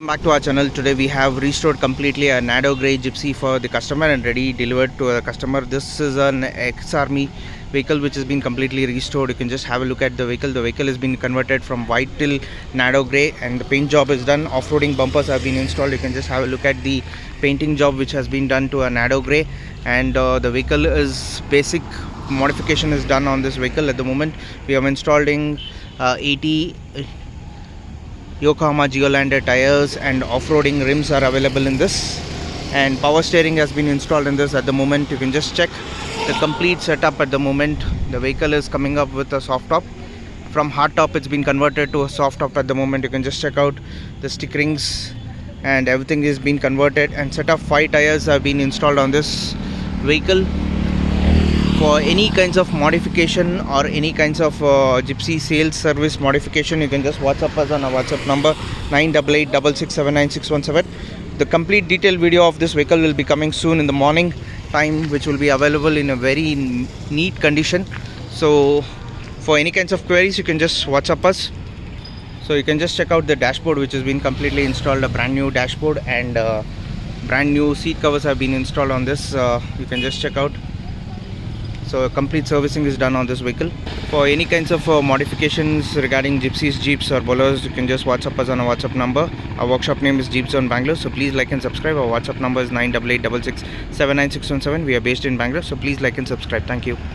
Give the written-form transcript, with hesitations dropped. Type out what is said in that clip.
Back to our channel. Today we have restored completely a NardoGrey Gypsy for the customer and ready delivered to the customer. This is an Ex Army vehicle which has been completely restored. You can just have a look at the vehicle. The vehicle has been converted from white till NardoGrey and the paint job is done. Off-roading bumpers have been installed. You can just have a look at the painting job which has been done to a NardoGrey, and the vehicle is basic modification is done on this vehicle. At the moment we are installing 80 Yokohama Geolander tires and off-roading rims are available in this, and power steering has been installed in this. At the moment you can just check the complete setup. At the moment the vehicle is coming up with a soft top. From hard top it's been converted to a soft top. At the moment you can just check out the stickerings and everything is been converted, and set of 5 tires have been installed on this vehicle. For any kinds of modification or any kinds of Gypsy sales service modification, you can just WhatsApp us on our WhatsApp number 9886679617. The complete detailed video of this vehicle will be coming soon in the morning time, which will be available in a very neat condition. So for any kinds of queries you can just WhatsApp us. So you can just check out the dashboard which has been completely installed, a brand new dashboard, and brand new seat covers have been installed on this. You can just check out. So complete servicing is done on this vehicle. For any kinds of modifications regarding Gypsies, Jeeps or Boleros, you can just WhatsApp us on our WhatsApp number. Our workshop name is Jeep Zone Bangalore. So please like and subscribe. Our WhatsApp number is 9886679617. We are based in Bangalore. So please like and subscribe. Thank you.